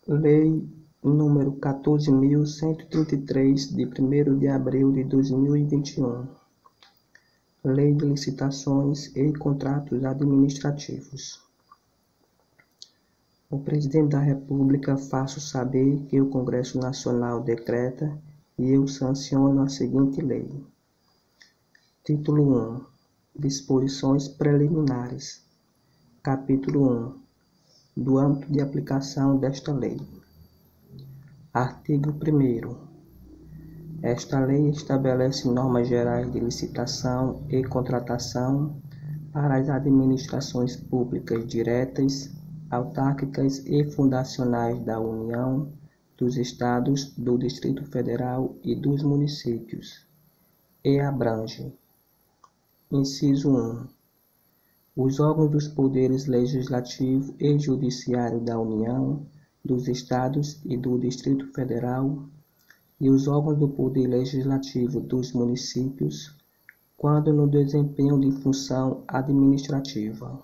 Lei número 14.133, de 1º de abril de 2021. Lei de Licitações e Contratos Administrativos. O Presidente da República faço saber que o Congresso Nacional decreta e eu sanciono a seguinte lei. Título 1. Disposições preliminares. Capítulo 1. Do âmbito de aplicação desta lei. Artigo 1º. Esta lei estabelece normas gerais de licitação e contratação para as administrações públicas diretas, autárquicas e fundacionais da União, dos Estados, do Distrito Federal e dos municípios, e abrange: inciso 1. Os órgãos dos poderes legislativo e judiciário da União, dos Estados e do Distrito Federal, e os órgãos do poder legislativo dos municípios, quando no desempenho de função administrativa.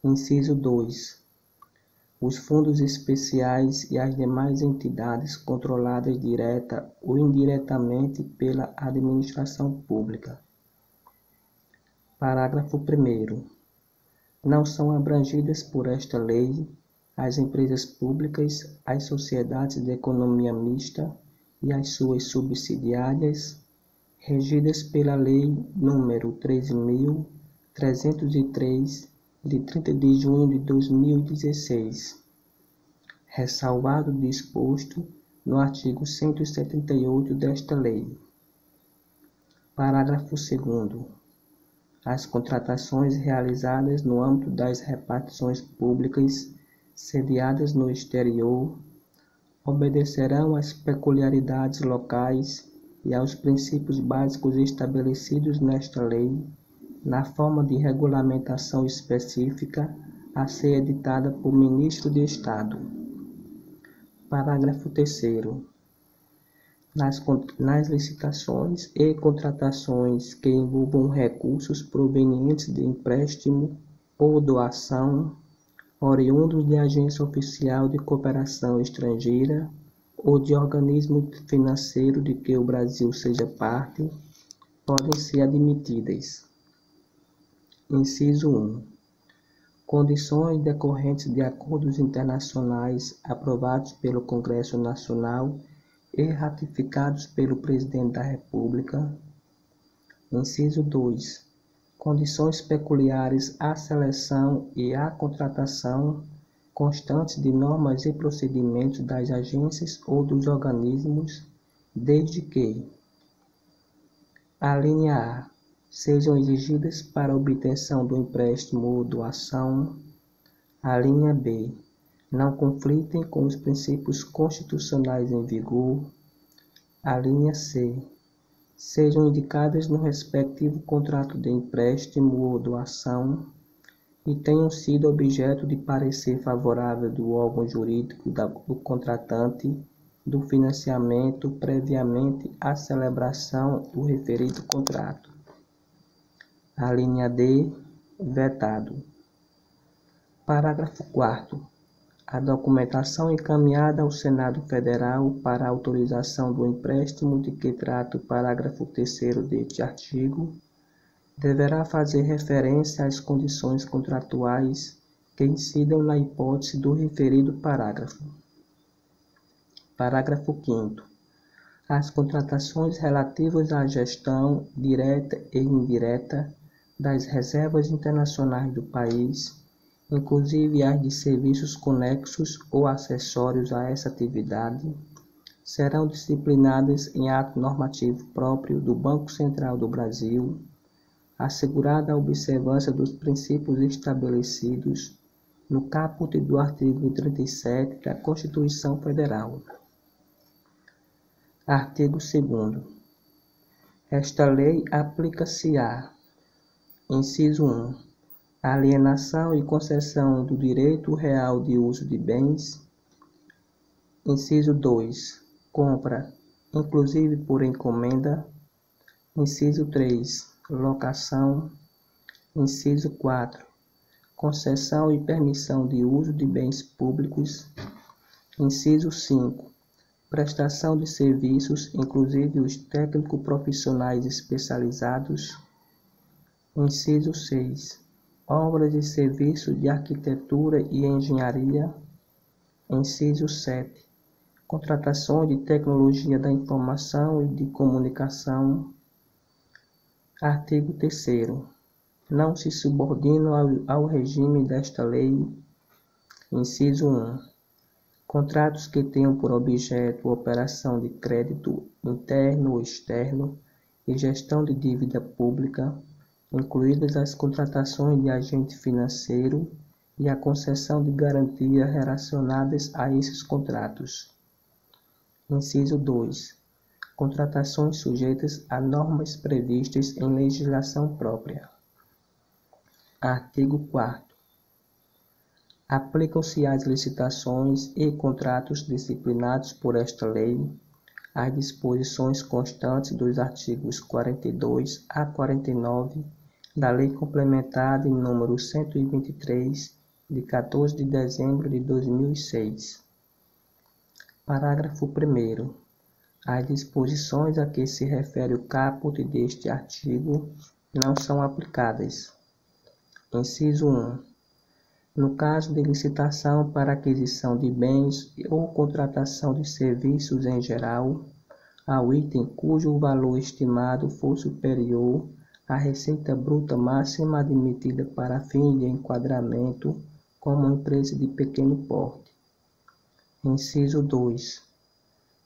Inciso 2. Os fundos especiais e as demais entidades controladas direta ou indiretamente pela administração pública. Parágrafo 1º. Não são abrangidas por esta lei as empresas públicas, as sociedades de economia mista e as suas subsidiárias, regidas pela Lei nº 13.303, de 30 de junho de 2016, ressalvado o disposto no artigo 178 desta lei. Parágrafo 2º. As contratações realizadas no âmbito das repartições públicas sediadas no exterior obedecerão às peculiaridades locais e aos princípios básicos estabelecidos nesta lei, na forma de regulamentação específica a ser editada por Ministro de Estado. Parágrafo 3º. Nas licitações e contratações que envolvam recursos provenientes de empréstimo ou doação, oriundos de agência oficial de cooperação estrangeira ou de organismo financeiro de que o Brasil seja parte, podem ser admitidas. Inciso 1. Condições decorrentes de acordos internacionais aprovados pelo Congresso Nacional e ratificados pelo Presidente da República. Inciso 2. Condições peculiares à seleção e à contratação constantes de normas e procedimentos das agências ou dos organismos, desde que: a linha A. Sejam exigidas para obtenção do empréstimo ou doação. A linha B. Não conflitem com os princípios constitucionais em vigor. A linha C. Sejam indicadas no respectivo contrato de empréstimo ou doação e tenham sido objeto de parecer favorável do órgão jurídico do contratante do financiamento previamente à celebração do referido contrato. A linha D. Vetado. Parágrafo 4º. A documentação encaminhada ao Senado Federal para autorização do empréstimo de que trata o parágrafo 3º deste artigo deverá fazer referência às condições contratuais que incidam na hipótese do referido parágrafo. Parágrafo 5º. As contratações relativas à gestão direta e indireta das reservas internacionais do país, inclusive as de serviços conexos ou acessórios a essa atividade, serão disciplinadas em ato normativo próprio do Banco Central do Brasil, assegurada a observância dos princípios estabelecidos no caput do artigo 37 da Constituição Federal. Artigo 2º. Esta lei aplica-se a: inciso 1. Alienação e concessão do direito real de uso de bens. Inciso 2. Compra, inclusive por encomenda. Inciso 3. Locação. Inciso 4. Concessão e permissão de uso de bens públicos. Inciso 5. Prestação de serviços, inclusive os técnico-profissionais especializados. Inciso 6. Obras e serviços de arquitetura e engenharia. Inciso 7. Contratações de tecnologia da informação e de comunicação. Artigo 3º. Não se subordinam ao regime desta lei. Inciso 1. Contratos que tenham por objeto operação de crédito interno ou externo e gestão de dívida pública, incluídas as contratações de agente financeiro e a concessão de garantias relacionadas a esses contratos. Inciso 2. Contratações sujeitas a normas previstas em legislação própria. Artigo 4º. Aplicam-se às licitações e contratos disciplinados por esta lei as disposições constantes dos artigos 42 a 49 da Lei Complementar de número 123, de 14 de dezembro de 2006. Parágrafo 1º. As disposições a que se refere o caput deste artigo não são aplicadas. Inciso 1. No caso de licitação para aquisição de bens ou contratação de serviços em geral, ao item cujo valor estimado for superior à receita bruta máxima admitida para fim de enquadramento como empresa de pequeno porte. Inciso 2.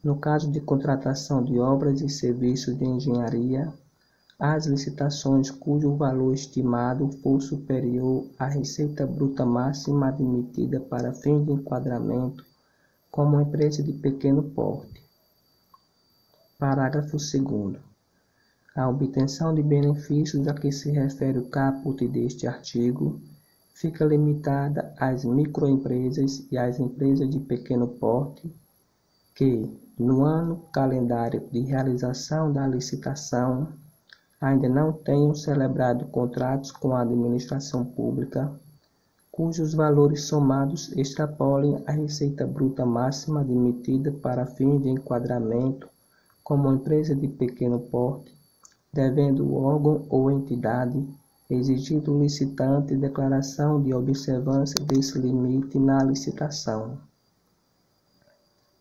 No caso de contratação de obras e serviços de engenharia, as licitações cujo valor estimado for superior à receita bruta máxima admitida para fim de enquadramento como empresa de pequeno porte. Parágrafo 2º. A obtenção de benefícios a que se refere o caput deste artigo fica limitada às microempresas e às empresas de pequeno porte que, no ano calendário de realização da licitação, ainda não tenham celebrado contratos com a administração pública, cujos valores somados extrapolem a receita bruta máxima admitida para fim de enquadramento como empresa de pequeno porte, devendo o órgão ou entidade exigir do licitante declaração de observância desse limite na licitação.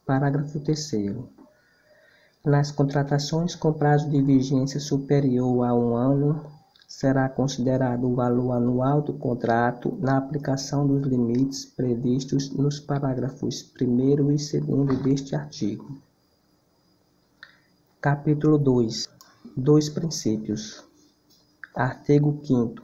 Parágrafo 3º. Nas contratações com prazo de vigência superior a 1 ano, será considerado o valor anual do contrato na aplicação dos limites previstos nos parágrafos 1º e 2º deste artigo. Capítulo 2. Dos princípios. Artigo 5º.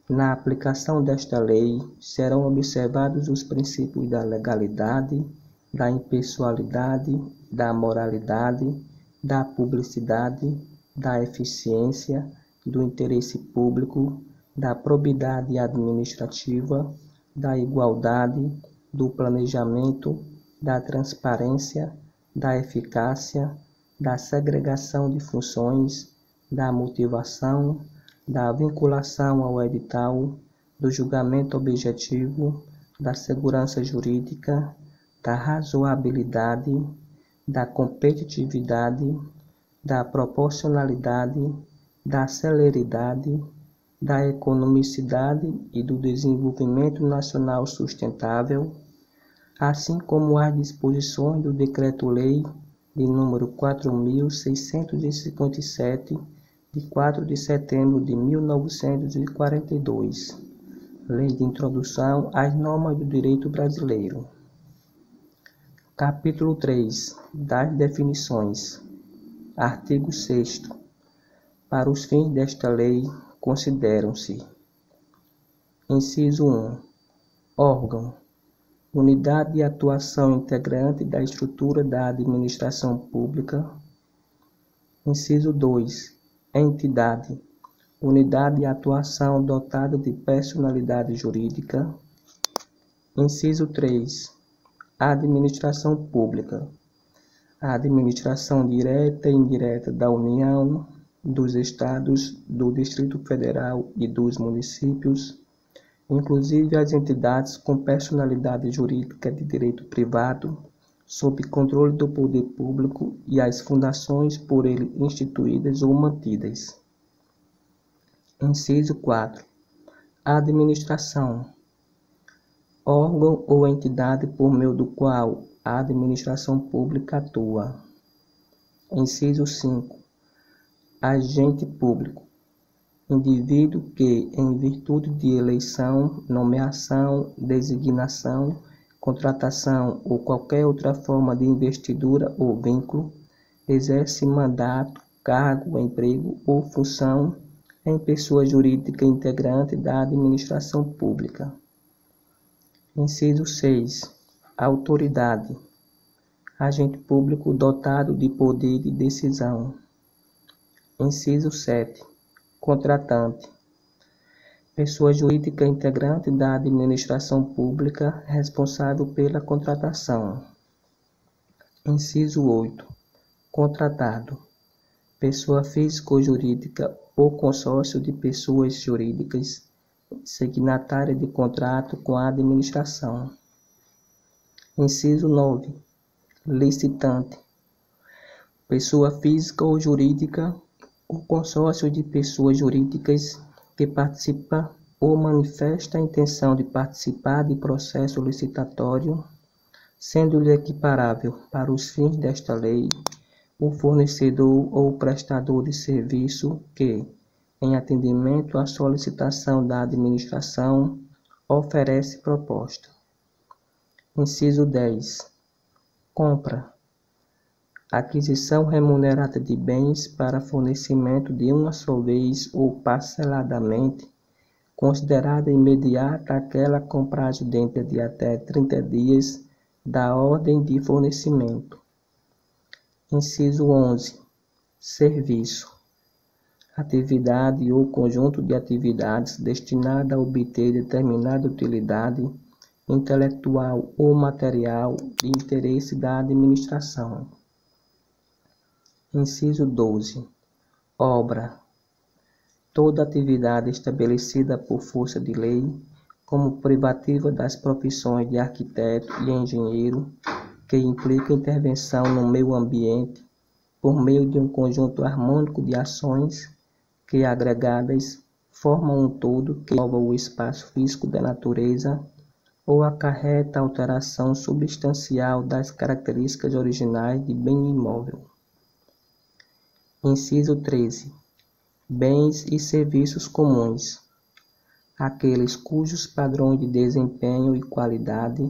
Na aplicação desta lei, serão observados os princípios da legalidade, da impessoalidade, da moralidade, da publicidade, da eficiência, do interesse público, da probidade administrativa, da igualdade, do planejamento, da transparência, da eficácia, da segregação de funções, da motivação, da vinculação ao edital, do julgamento objetivo, da segurança jurídica, da razoabilidade, da competitividade, da proporcionalidade, da celeridade, da economicidade e do desenvolvimento nacional sustentável, assim como as disposições do Decreto-Lei de número 4.657, de 4 de setembro de 1942, Lei de Introdução às Normas do Direito Brasileiro. Capítulo 3. Das definições. Artigo 6º. Para os fins desta lei, consideram-se: Inciso 1. Órgão. Unidade de atuação integrante da estrutura da administração pública. Inciso 2. Entidade. Unidade de atuação dotada de personalidade jurídica. Inciso 3. Administração pública. A administração direta e indireta da União, dos Estados, do Distrito Federal e dos municípios, inclusive as entidades com personalidade jurídica de direito privado, sob controle do poder público e as fundações por ele instituídas ou mantidas. Inciso 4. Administração. Órgão ou entidade por meio do qual a administração pública atua. Inciso 5. Agente público. Indivíduo que, em virtude de eleição, nomeação, designação, contratação ou qualquer outra forma de investidura ou vínculo, exerce mandato, cargo, emprego ou função em pessoa jurídica integrante da administração pública. Inciso 6. Autoridade. Agente público dotado de poder de decisão. Inciso 7. Contratante. Pessoa jurídica integrante da administração pública responsável pela contratação. Inciso 8. Contratado. Pessoa física ou jurídica ou consórcio de pessoas jurídicas signatária de contrato com a administração. Inciso 9. Licitante. Pessoa física ou jurídica ou consórcio de pessoas jurídicas que participa ou manifesta a intenção de participar de processo licitatório, sendo-lhe equiparável, para os fins desta lei, o fornecedor ou prestador de serviço que, em atendimento à solicitação da administração, oferece proposta. Inciso 10. Compra. Aquisição remunerada de bens para fornecimento de uma só vez ou parceladamente, considerada imediata aquela com prazo dentro de até 30 dias da ordem de fornecimento. Inciso 11. Serviço. Atividade ou conjunto de atividades destinada a obter determinada utilidade intelectual ou material de interesse da administração. Inciso 12. Obra. Toda atividade estabelecida por força de lei, como privativa das profissões de arquiteto e engenheiro, que implica intervenção no meio ambiente por meio de um conjunto harmônico de ações que, agregadas, formam um todo que envolva o espaço físico da natureza ou acarreta alteração substancial das características originais de bem imóvel. Inciso 13. Bens e serviços comuns. Aqueles cujos padrões de desempenho e qualidade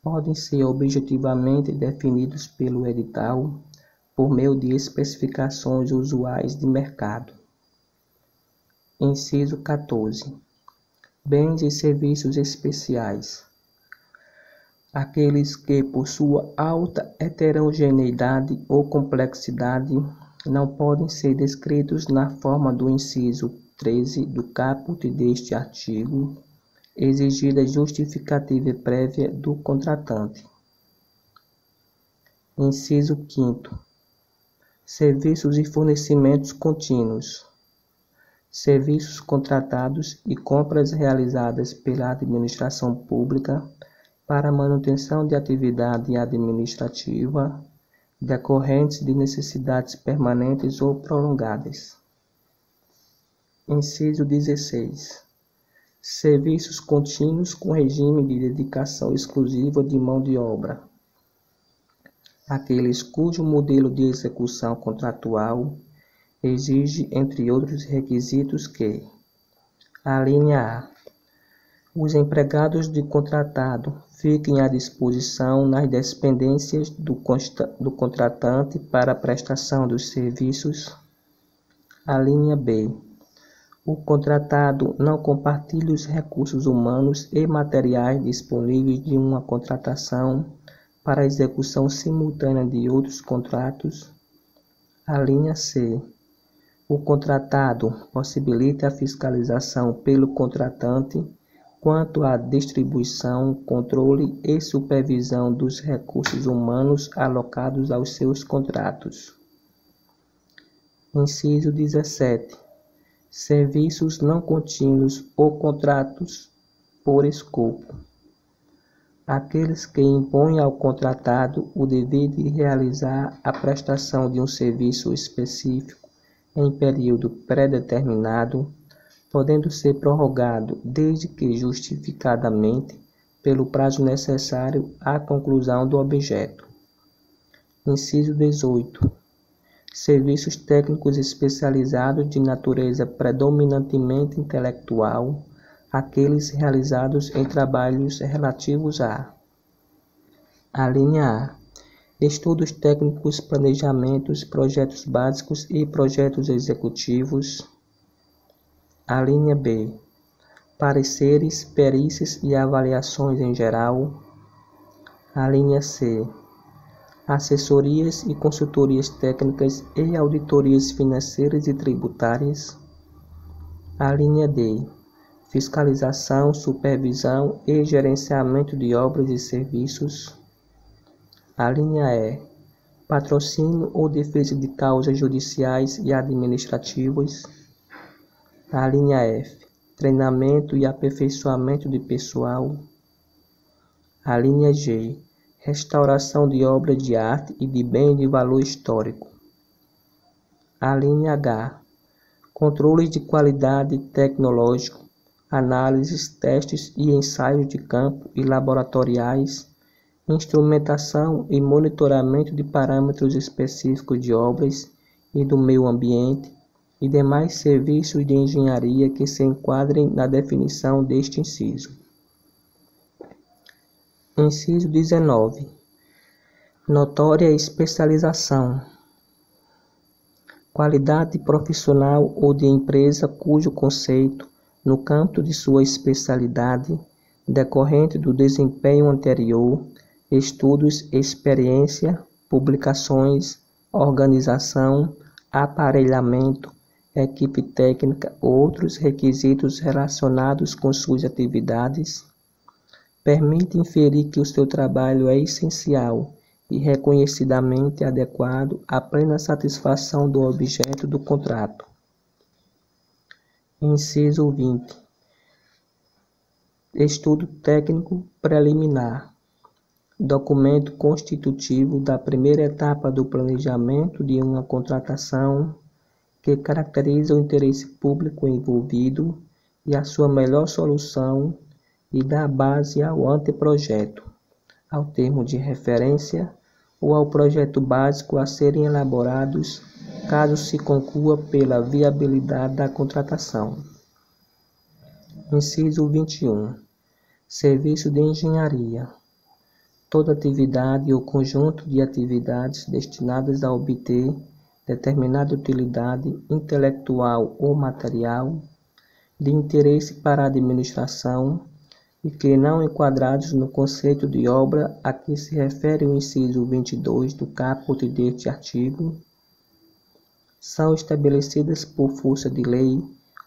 podem ser objetivamente definidos pelo edital por meio de especificações usuais de mercado. Inciso 14. Bens e serviços especiais. Aqueles que, por sua alta heterogeneidade ou complexidade, não podem ser descritos na forma do inciso 13 do caput deste artigo, exigida justificativa prévia do contratante. Inciso 5º. Serviços e fornecimentos contínuos. Serviços contratados e compras realizadas pela administração pública para manutenção de atividade administrativa decorrentes de necessidades permanentes ou prolongadas. Inciso 16. Serviços contínuos com regime de dedicação exclusiva de mão de obra. Aqueles cujo modelo de execução contratual exige, entre outros requisitos, que: alínea A. Os empregados de contratado fiquem à disposição nas dependências do contratante para a prestação dos serviços. Alínea B. O contratado não compartilhe os recursos humanos e materiais disponíveis de uma contratação para a execução simultânea de outros contratos. Alínea C. O contratado possibilita a fiscalização pelo contratante quanto à distribuição, controle e supervisão dos recursos humanos alocados aos seus contratos. Inciso 17. Serviços não contínuos ou contratos por escopo. Aqueles que impõem ao contratado o dever de realizar a prestação de um serviço específico em período pré-determinado, podendo ser prorrogado desde que justificadamente pelo prazo necessário à conclusão do objeto. Inciso 18. Serviços técnicos especializados de natureza predominantemente intelectual, aqueles realizados em trabalhos relativos a linha A. Estudos técnicos, planejamentos, projetos básicos e projetos executivos. A linha B. Pareceres, perícias e avaliações em geral. A linha C. Assessorias e consultorias técnicas e auditorias financeiras e tributárias. A linha D. Fiscalização, supervisão e gerenciamento de obras e serviços. A linha E. Patrocínio ou defesa de causas judiciais e administrativas. A linha F. Treinamento e aperfeiçoamento de pessoal. A linha G. Restauração de obras de arte e de bens de valor histórico. A linha H. Controles de qualidade tecnológico, análises, testes e ensaios de campo e laboratoriais, instrumentação e monitoramento de parâmetros específicos de obras e do meio ambiente e demais serviços de engenharia que se enquadrem na definição deste inciso. Inciso 19. Notória especialização. Qualidade profissional ou de empresa cujo conceito, no campo de sua especialidade, decorrente do desempenho anterior, estudos, experiência, publicações, organização, aparelhamento, equipe técnica ou outros requisitos relacionados com suas atividades, permite inferir que o seu trabalho é essencial e reconhecidamente adequado à plena satisfação do objeto do contrato. Inciso 20. Estudo técnico preliminar. Documento constitutivo da primeira etapa do planejamento de uma contratação que caracteriza o interesse público envolvido e a sua melhor solução e dá base ao anteprojeto, ao termo de referência ou ao projeto básico a serem elaborados, caso se conclua pela viabilidade da contratação. Inciso 21. Serviço de engenharia. Toda atividade ou conjunto de atividades destinadas a obter determinada utilidade intelectual ou material de interesse para a administração e que não enquadrados no conceito de obra a que se refere o inciso 22 do caput deste artigo, são estabelecidas por força de lei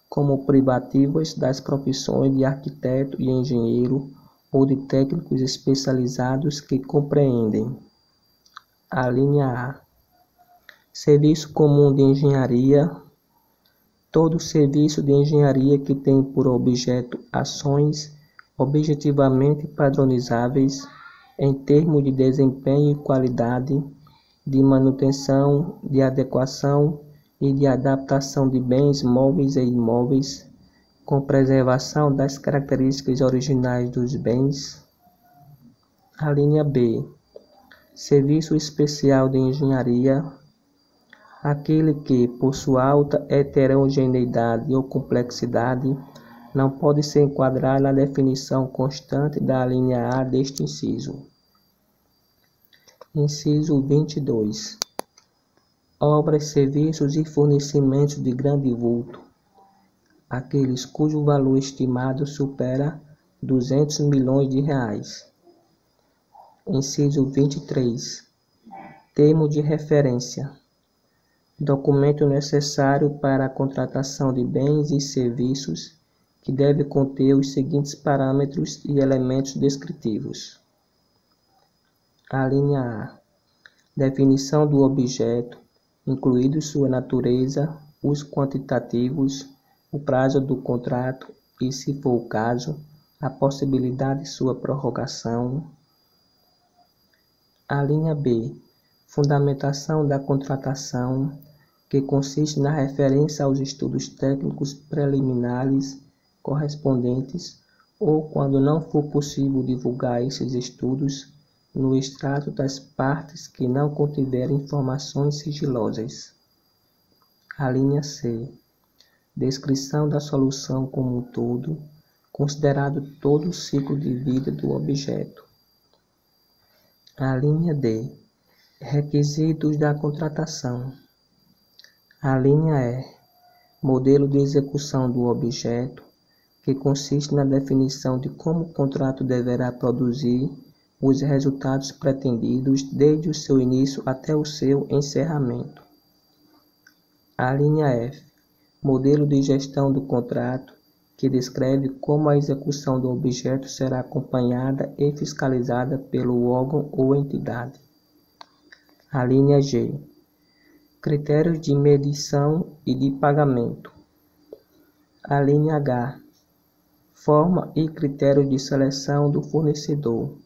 como privativas das profissões de arquiteto e engenheiro ou de técnicos especializados que compreendem a linha A. Serviço comum de engenharia. Todo serviço de engenharia que tem por objeto ações objetivamente padronizáveis em termos de desempenho e qualidade, de manutenção, de adequação e de adaptação de bens móveis e imóveis, com preservação das características originais dos bens. A linha B. Serviço especial de engenharia. Aquele que, por sua alta heterogeneidade ou complexidade, não pode se enquadrar na definição constante da linha A deste inciso. Inciso 22. Obras, serviços e fornecimentos de grande vulto. Aqueles cujo valor estimado supera 200 milhões de reais. Inciso 23. Termo de referência. Documento necessário para a contratação de bens e serviços que deve conter os seguintes parâmetros e elementos descritivos. A linha A. Definição do objeto, incluídos sua natureza, os quantitativos, o prazo do contrato e, se for o caso, a possibilidade de sua prorrogação. A linha B, fundamentação da contratação, que consiste na referência aos estudos técnicos preliminares correspondentes ou, quando não for possível divulgar esses estudos, no extrato das partes que não contiverem informações sigilosas. A linha C, descrição da solução como um todo, considerado todo o ciclo de vida do objeto. A linha D, requisitos da contratação. A linha E, modelo de execução do objeto, que consiste na definição de como o contrato deverá produzir os resultados pretendidos desde o seu início até o seu encerramento. A linha F, modelo de gestão do contrato, que descreve como a execução do objeto será acompanhada e fiscalizada pelo órgão ou entidade. A linha G, critérios de medição e de pagamento. A linha H, forma e critérios de seleção do fornecedor.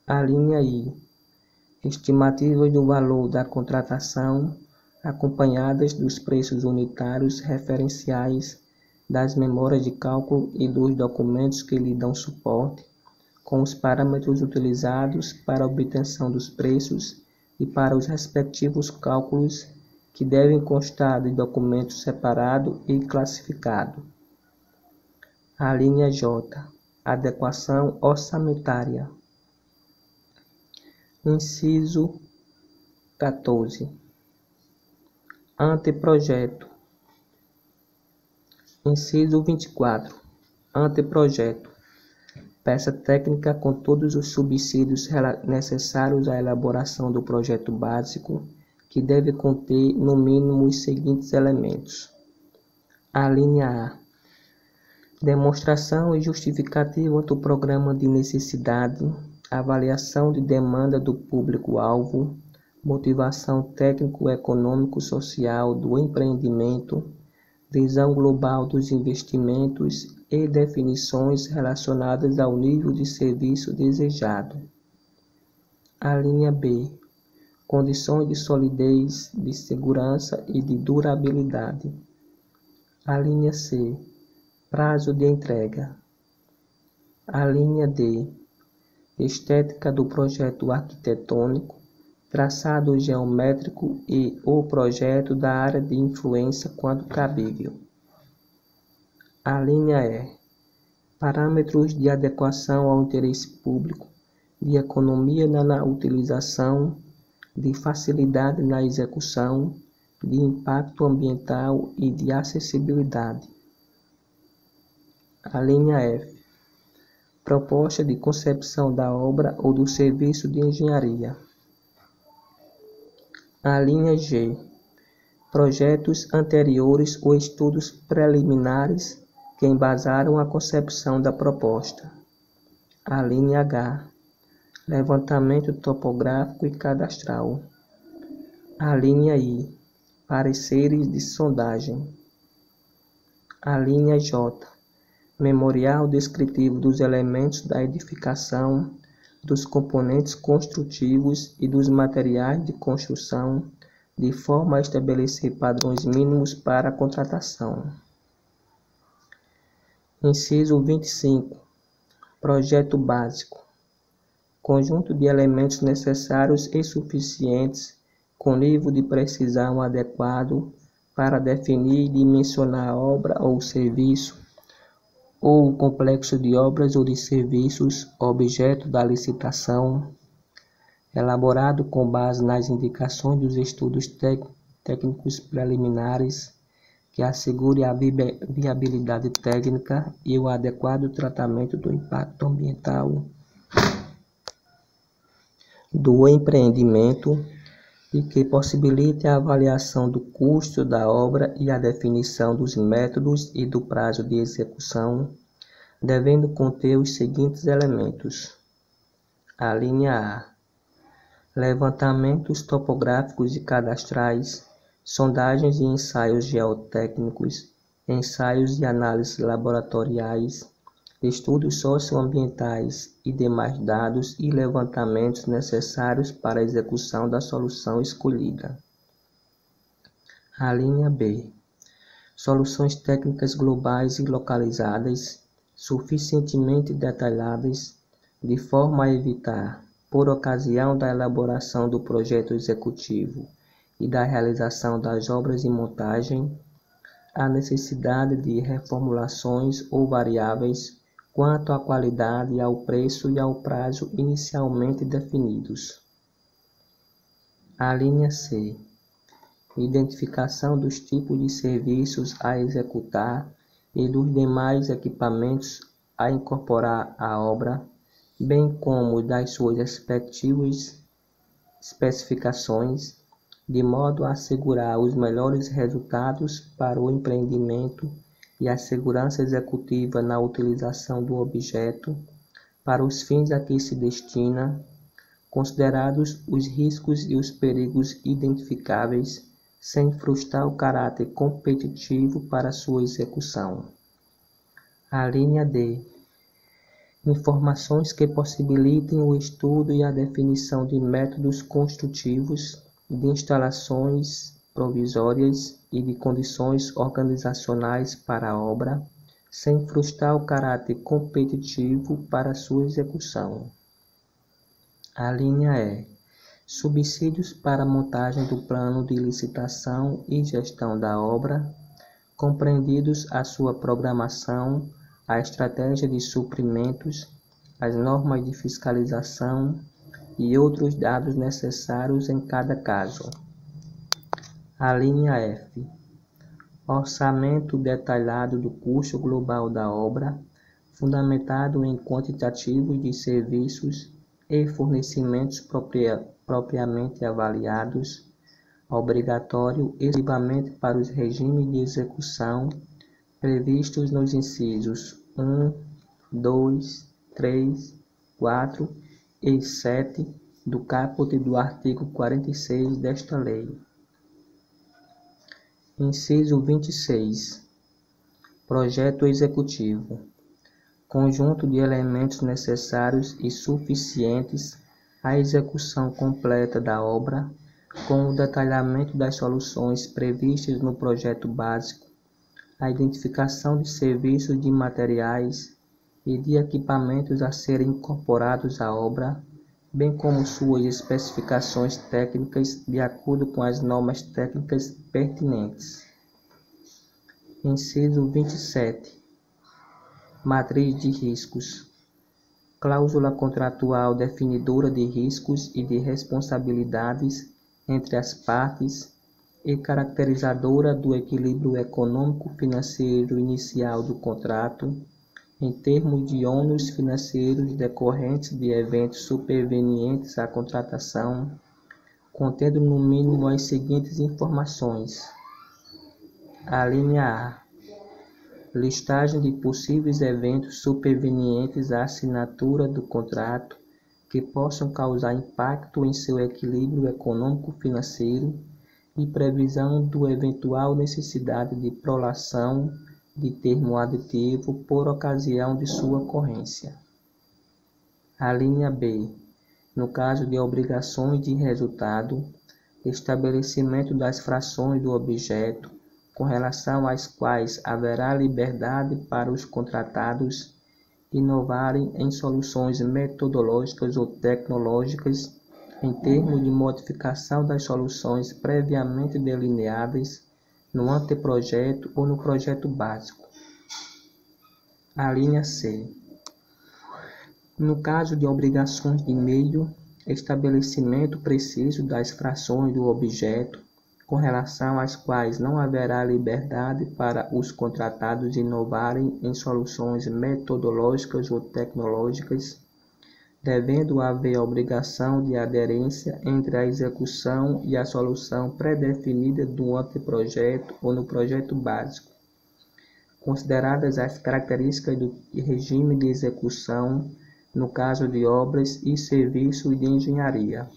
A linha I, estimativas do valor da contratação, acompanhadas dos preços unitários referenciais, das memórias de cálculo e dos documentos que lhe dão suporte, com os parâmetros utilizados para a obtenção dos preços e para os respectivos cálculos, que devem constar de documento separado e classificado. A linha J, adequação orçamentária. Inciso 14. Anteprojeto. Inciso 24. Anteprojeto. Peça técnica com todos os subsídios necessários à elaboração do projeto básico, que deve conter, no mínimo, os seguintes elementos. A linha A, demonstração e justificativa do programa de necessidade, avaliação de demanda do público-alvo, motivação técnico-econômico-social do empreendimento, visão global dos investimentos e definições relacionadas ao nível de serviço desejado. A linha B, condições de solidez, de segurança e de durabilidade. A linha C, prazo de entrega. A linha D, estética do projeto arquitetônico, traçado geométrico e o projeto da área de influência quando cabível. A linha E, parâmetros de adequação ao interesse público, de economia na utilização, de facilidade na execução, de impacto ambiental e de acessibilidade. A linha F, proposta de concepção da obra ou do serviço de engenharia. A linha G, projetos anteriores ou estudos preliminares que embasaram a concepção da proposta. A linha H, levantamento topográfico e cadastral. A linha I, pareceres de sondagem. A linha J, memorial descritivo dos elementos da edificação, dos componentes construtivos e dos materiais de construção, de forma a estabelecer padrões mínimos para a contratação. Inciso 25. Projeto básico. Conjunto de elementos necessários e suficientes, com nível de precisão adequado, para definir e dimensionar a obra ou serviço, ou o complexo de obras ou de serviços objeto da licitação, elaborado com base nas indicações dos estudos técnicos preliminares, que assegure a viabilidade técnica e o adequado tratamento do impacto ambiental do empreendimento e que possibilite a avaliação do custo da obra e a definição dos métodos e do prazo de execução, devendo conter os seguintes elementos. A linha A, levantamentos topográficos e cadastrais, sondagens e ensaios geotécnicos, ensaios e análises laboratoriais, estudos socioambientais e demais dados e levantamentos necessários para a execução da solução escolhida. A linha B. Soluções técnicas globais e localizadas, suficientemente detalhadas, de forma a evitar, por ocasião da elaboração do projeto executivo e da realização das obras de montagem, a necessidade de reformulações ou variáveis quanto à qualidade, ao preço e ao prazo inicialmente definidos. A linha C. Identificação dos tipos de serviços a executar e dos demais equipamentos a incorporar à obra, bem como das suas respectivas especificações, de modo a assegurar os melhores resultados para o empreendimento e a segurança executiva na utilização do objeto para os fins a que se destina, considerados os riscos e os perigos identificáveis, sem frustrar o caráter competitivo para sua execução. A linha D. Informações que possibilitem o estudo e a definição de métodos construtivos, de instalações provisórias e de condições organizacionais para a obra, sem frustrar o caráter competitivo para sua execução. A linha E. Subsídios para a montagem do plano de licitação e gestão da obra, compreendidos a sua programação, a estratégia de suprimentos, as normas de fiscalização e outros dados necessários em cada caso. A linha F. Orçamento detalhado do custo global da obra, fundamentado em quantitativos de serviços e fornecimentos propriamente avaliados, obrigatório exclusivamente para os regimes de execução previstos nos incisos 1, 2, 3, 4 e 7 do caput do artigo 46 desta lei. Inciso 26. Projeto executivo. Conjunto de elementos necessários e suficientes à execução completa da obra, com o detalhamento das soluções previstas no projeto básico, a identificação de serviços, de materiais e de equipamentos a serem incorporados à obra, bem como suas especificações técnicas de acordo com as normas técnicas pertinentes. Inciso 27. Matriz de riscos. Cláusula contratual definidora de riscos e de responsabilidades entre as partes e caracterizadora do equilíbrio econômico-financeiro inicial do contrato, em termos de ônus financeiros decorrentes de eventos supervenientes à contratação, contendo no mínimo as seguintes informações. A linha A. Listagem de possíveis eventos supervenientes à assinatura do contrato que possam causar impacto em seu equilíbrio econômico-financeiro e previsão do eventual necessidade de prolação de termo aditivo por ocasião de sua ocorrência. A linha B. No caso de obrigações de resultado, estabelecimento das frações do objeto, com relação às quais haverá liberdade para os contratados inovarem em soluções metodológicas ou tecnológicas em termos de modificação das soluções previamente delineadas no anteprojeto ou no projeto básico. A linha C. No caso de obrigações de meio, estabelecimento preciso das frações do objeto, com relação às quais não haverá liberdade para os contratados inovarem em soluções metodológicas ou tecnológicas, devendo haver obrigação de aderência entre a execução e a solução pré-definida do anteprojeto ou no projeto básico, consideradas as características do regime de execução no caso de obras e serviços de engenharia.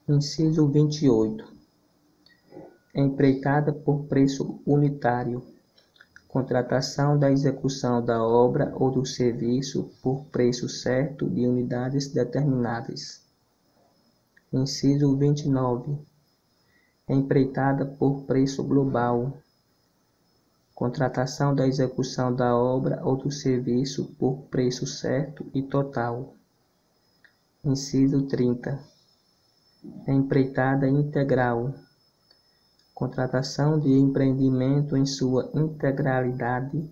Inciso 28. Empreitada por preço unitário. contratação da execução da obra ou do serviço por preço certo de unidades determinadas. Inciso 29. Empreitada por preço global. Contratação da execução da obra ou do serviço por preço certo e total. Inciso 30. Empreitada integral. Contratação de empreendimento em sua integralidade,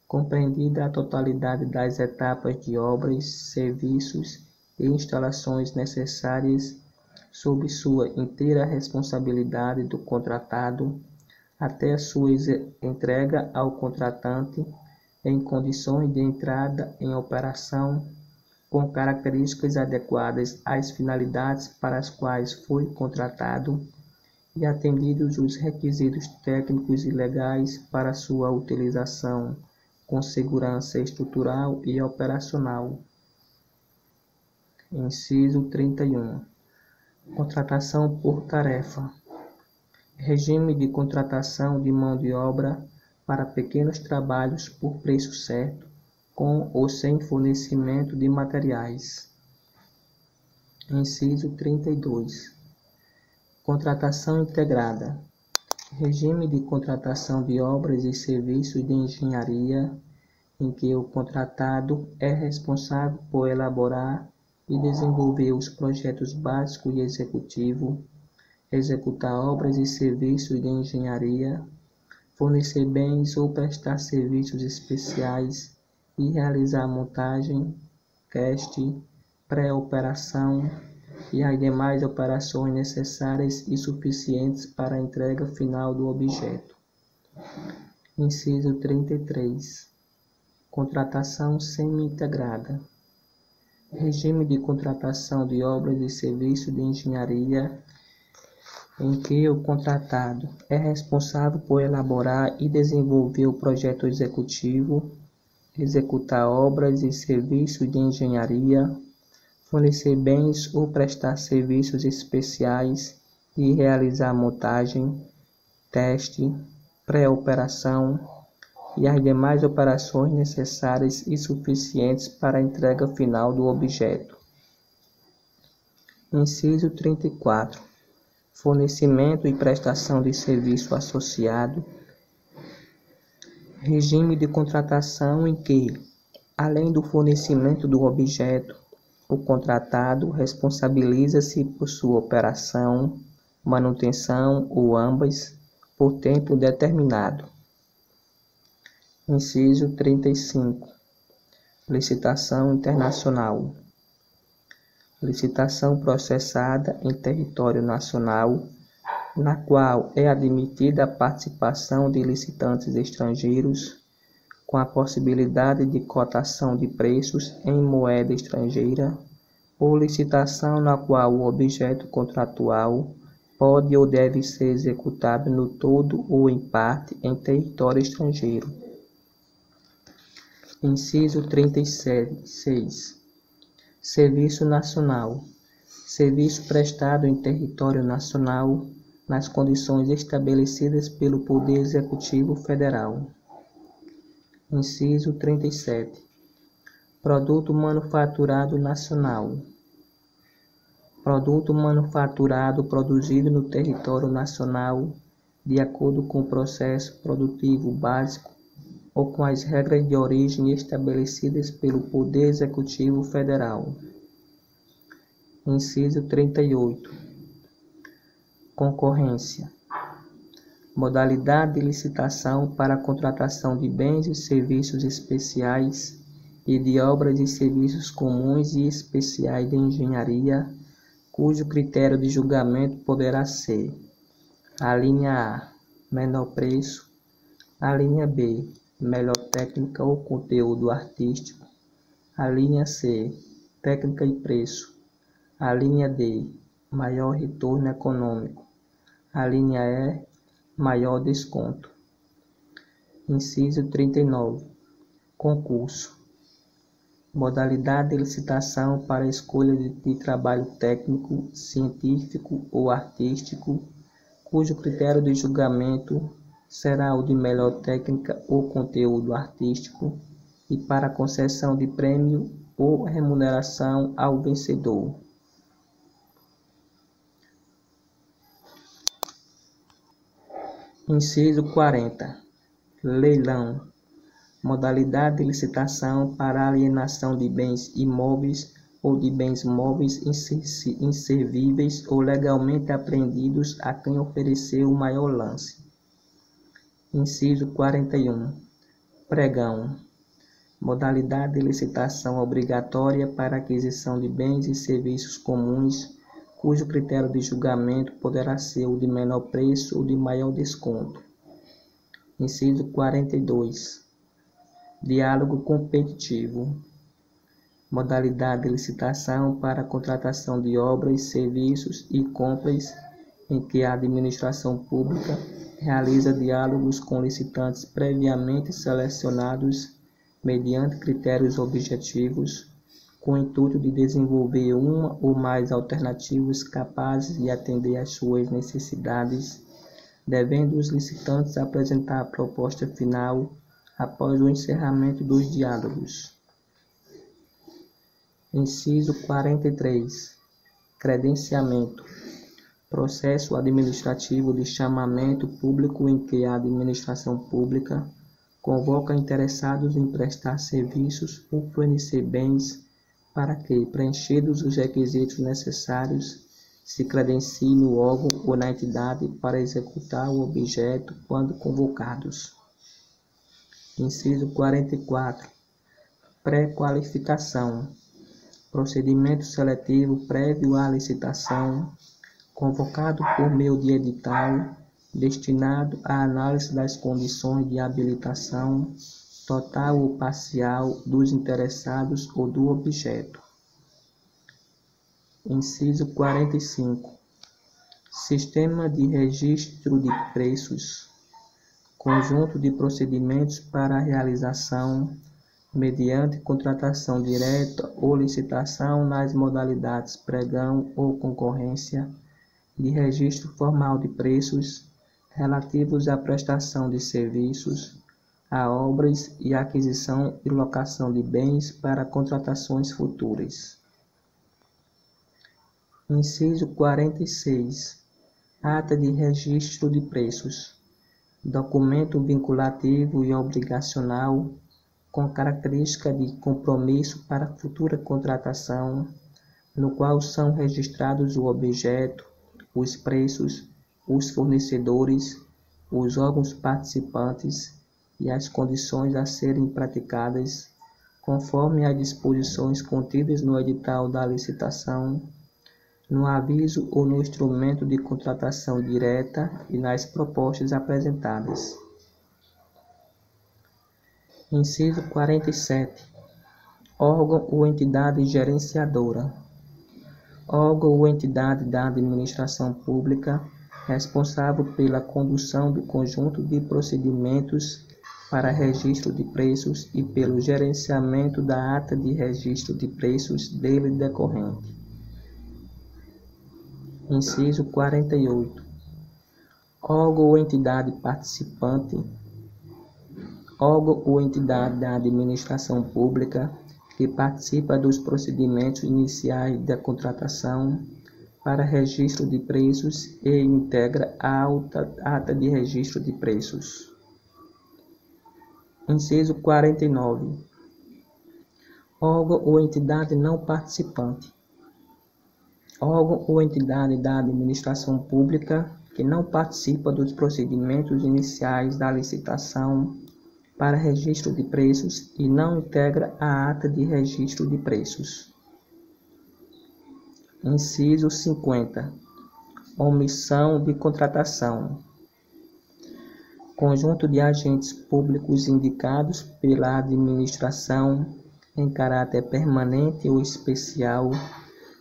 compreendida a totalidade das etapas de obras, serviços e instalações necessárias sob sua inteira responsabilidade do contratado, até a sua entrega ao contratante em condições de entrada em operação, com características adequadas às finalidades para as quais foi contratado e atendidos os requisitos técnicos e legais para sua utilização, com segurança estrutural e operacional. Inciso 31. Contratação por tarefa. Regime de contratação de mão de obra para pequenos trabalhos por preço certo, com ou sem fornecimento de materiais. Inciso 32. Contratação integrada. Regime de contratação de obras e serviços de engenharia em que o contratado é responsável por elaborar e desenvolver os projetos básicos e executivos, executar obras e serviços de engenharia, fornecer bens ou prestar serviços especiais e realizar montagem, teste, pré-operação e as demais operações necessárias e suficientes para a entrega final do objeto. Inciso 33. Contratação semi-integrada. Regime de contratação de obras e serviços de engenharia em que o contratado é responsável por elaborar e desenvolver o projeto executivo, executar obras e serviços de engenharia, fornecer bens ou prestar serviços especiais e realizar montagem, teste, pré-operação e as demais operações necessárias e suficientes para a entrega final do objeto. Inciso 34. Fornecimento e prestação de serviço associado. Regime de contratação em que, além do fornecimento do objeto, o contratado responsabiliza-se por sua operação, manutenção ou ambas, por tempo determinado. Inciso 35. Licitação internacional. Licitação processada em território nacional, na qual é admitida a participação de licitantes estrangeiros, com a possibilidade de cotação de preços em moeda estrangeira, ou licitação na qual o objeto contratual pode ou deve ser executado no todo ou em parte em território estrangeiro. Inciso 36. Serviço nacional. Serviço prestado em território nacional nas condições estabelecidas pelo Poder Executivo Federal. Inciso 37. Produto manufaturado nacional. Produto manufaturado produzido no território nacional de acordo com o processo produtivo básico ou com as regras de origem estabelecidas pelo Poder Executivo Federal. Inciso 38. Concorrência. Modalidade de licitação para a contratação de bens e serviços especiais e de obras e serviços comuns e especiais de engenharia, cujo critério de julgamento poderá ser: a linha A, menor preço; a linha B, melhor técnica ou conteúdo artístico; a linha C, técnica e preço; a linha D, maior retorno econômico; a linha E, maior desconto. Inciso 39. Concurso. Modalidade de licitação para a escolha de trabalho técnico, científico ou artístico, cujo critério de julgamento será o de melhor técnica ou conteúdo artístico, e para concessão de prêmio ou remuneração ao vencedor. Inciso 40. Leilão. Modalidade de licitação para alienação de bens imóveis ou de bens móveis inservíveis ou legalmente apreendidos a quem ofereceu o maior lance. Inciso 41. Pregão. Modalidade de licitação obrigatória para aquisição de bens e serviços comuns, cujo critério de julgamento poderá ser o de menor preço ou de maior desconto. Inciso 42. Diálogo competitivo. Modalidade de licitação para a contratação de obras, serviços e compras em que a administração pública realiza diálogos com licitantes previamente selecionados mediante critérios objetivos, com o intuito de desenvolver uma ou mais alternativas capazes de atender às suas necessidades, devendo os licitantes apresentar a proposta final após o encerramento dos diálogos. Inciso 43. Credenciamento. Processo administrativo de chamamento público em que a administração pública convoca interessados em prestar serviços ou fornecer bens para que, preenchidos os requisitos necessários, se credencie no órgão ou na entidade para executar o objeto quando convocados. Inciso 44. Pré-qualificação. Procedimento seletivo prévio à licitação, convocado por meio de edital, destinado à análise das condições de habilitação, total ou parcial, dos interessados ou do objeto. Inciso 45. Sistema de registro de preços. Conjunto de procedimentos para a realização, mediante contratação direta ou licitação nas modalidades pregão ou concorrência, de registro formal de preços relativos à prestação de serviços, a obras e aquisição e locação de bens para contratações futuras. Inciso 46. Ata de registro de preços. Documento vinculativo e obrigacional com característica de compromisso para futura contratação, no qual são registrados o objeto, os preços, os fornecedores, os órgãos participantes e as condições a serem praticadas, conforme as disposições contidas no edital da licitação, no aviso ou no instrumento de contratação direta e nas propostas apresentadas. Inciso 47. Órgão ou entidade gerenciadora. Órgão ou entidade da administração pública responsável pela condução do conjunto de procedimentos para registro de preços e pelo gerenciamento da ata de registro de preços dele decorrente. Inciso 48. Órgão ou entidade participante. Órgão ou entidade da administração pública que participa dos procedimentos iniciais da contratação para registro de preços e integra a ata de registro de preços. Inciso 49. Órgão ou entidade não participante. Órgão ou entidade da administração pública que não participa dos procedimentos iniciais da licitação para registro de preços e não integra a ata de registro de preços. Inciso 50. Omissão de contratação. Conjunto de agentes públicos indicados pela administração em caráter permanente ou especial,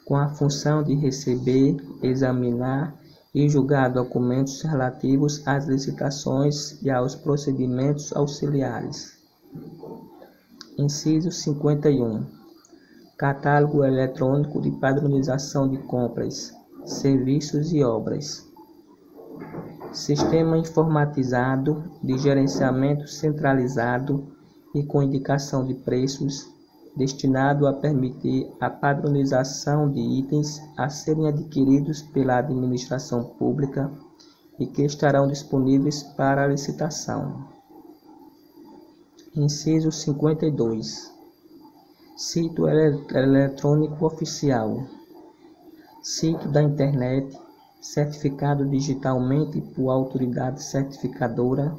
com a função de receber, examinar e julgar documentos relativos às licitações e aos procedimentos auxiliares. Inciso 51. Catálogo eletrônico de padronização de compras, serviços e obras. Sistema informatizado de gerenciamento centralizado e com indicação de preços, destinado a permitir a padronização de itens a serem adquiridos pela administração pública e que estarão disponíveis para licitação. Inciso 52. Sítio eletrônico oficial. Sítio da internet, certificado digitalmente por autoridade certificadora,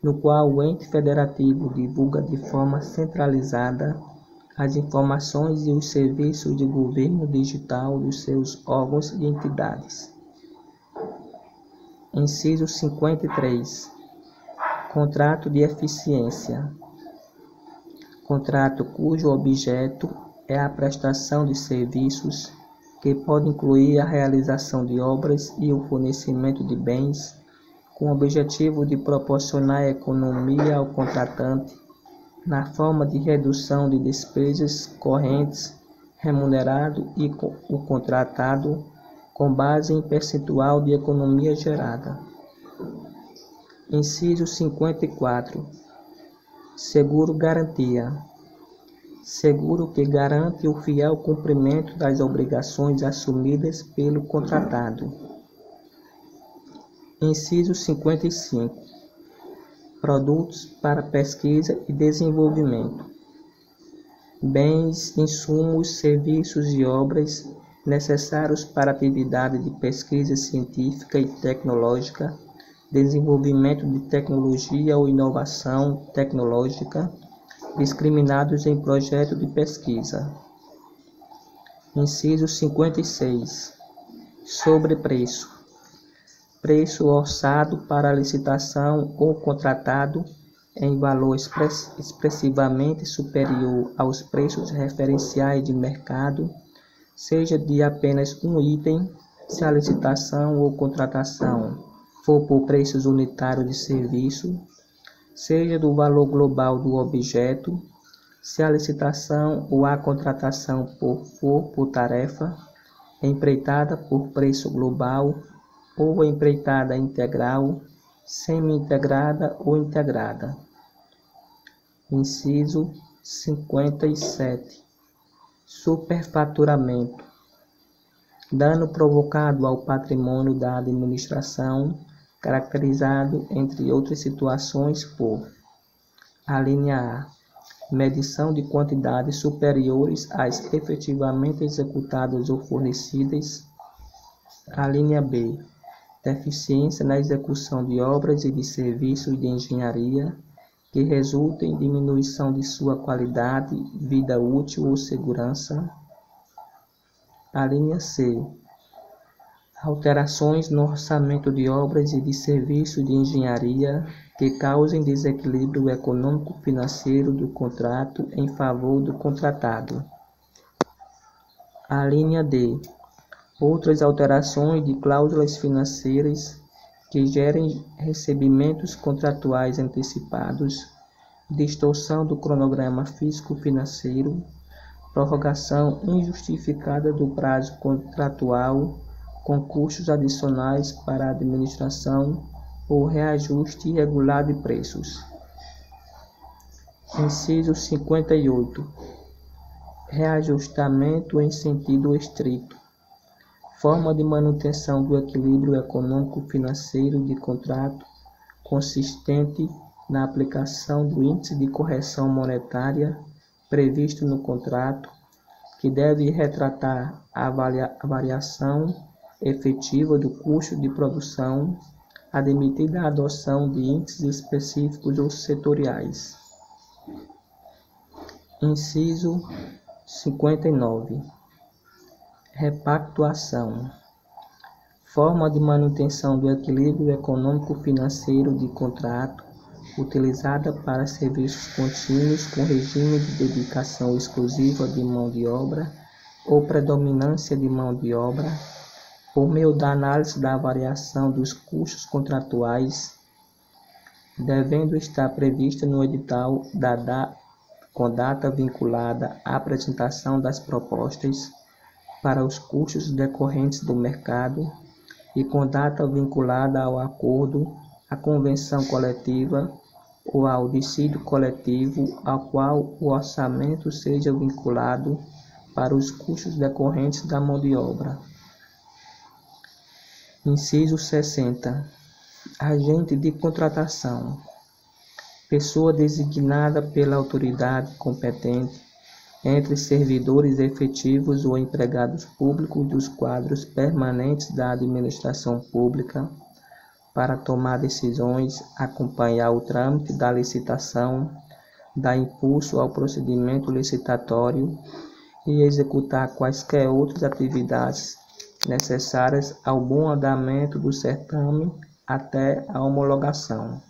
no qual o ente federativo divulga de forma centralizada as informações e os serviços de governo digital dos seus órgãos e entidades. Inciso 53. Contrato de eficiência. Contrato cujo objeto é a prestação de serviços que pode incluir a realização de obras e o fornecimento de bens, com o objetivo de proporcionar economia ao contratante na forma de redução de despesas correntes, remunerado e o contratado com base em percentual de economia gerada. Inciso 54. Seguro garantia. Seguro que garante o fiel cumprimento das obrigações assumidas pelo contratado. Inciso 55. Produtos para pesquisa e desenvolvimento. Bens, insumos, serviços e obras necessários para atividade de pesquisa científica e tecnológica, desenvolvimento de tecnologia ou inovação tecnológica, discriminados em projeto de pesquisa. Inciso 56. Sobrepreço. Preço orçado para licitação ou contratado em valor expressivamente superior aos preços referenciais de mercado, seja de apenas um item, se a licitação ou contratação for por preços unitários de serviço, seja do valor global do objeto, se a licitação ou a contratação for por tarefa, empreitada por preço global ou empreitada integral, semi-integrada ou integrada. Inciso 57. Superfaturamento. Dano provocado ao patrimônio da administração, caracterizado, entre outras situações, por: a linha A, medição de quantidades superiores às efetivamente executadas ou fornecidas; a linha B, deficiência na execução de obras e de serviços de engenharia que resultem em diminuição de sua qualidade, vida útil ou segurança; a linha C, alterações no orçamento de obras e de serviços de engenharia que causem desequilíbrio econômico-financeiro do contrato em favor do contratado; a linha D, outras alterações de cláusulas financeiras que gerem recebimentos contratuais antecipados, distorção do cronograma físico-financeiro, prorrogação injustificada do prazo contratual com custos adicionais para a administração ou reajuste irregular de preços. Inciso 58. Reajustamento em sentido estrito. Forma de manutenção do equilíbrio econômico-financeiro de contrato consistente na aplicação do índice de correção monetária previsto no contrato, que deve retratar a variação efetiva do custo de produção, admitida a adoção de índices específicos ou setoriais. Inciso 59. Repactuação. Forma de manutenção do equilíbrio econômico-financeiro de contrato, utilizada para serviços contínuos com regime de dedicação exclusiva de mão de obra ou predominância de mão de obra, por meio da análise da variação dos custos contratuais, devendo estar prevista no edital com data vinculada à apresentação das propostas para os custos decorrentes do mercado, e com data vinculada ao acordo, à convenção coletiva ou ao dissídio coletivo ao qual o orçamento seja vinculado para os custos decorrentes da mão de obra. Inciso 60. Agente de contratação. Pessoa designada pela autoridade competente entre servidores efetivos ou empregados públicos dos quadros permanentes da administração pública para tomar decisões, acompanhar o trâmite da licitação, dar impulso ao procedimento licitatório e executar quaisquer outras atividades necessárias ao bom andamento do certame até a homologação.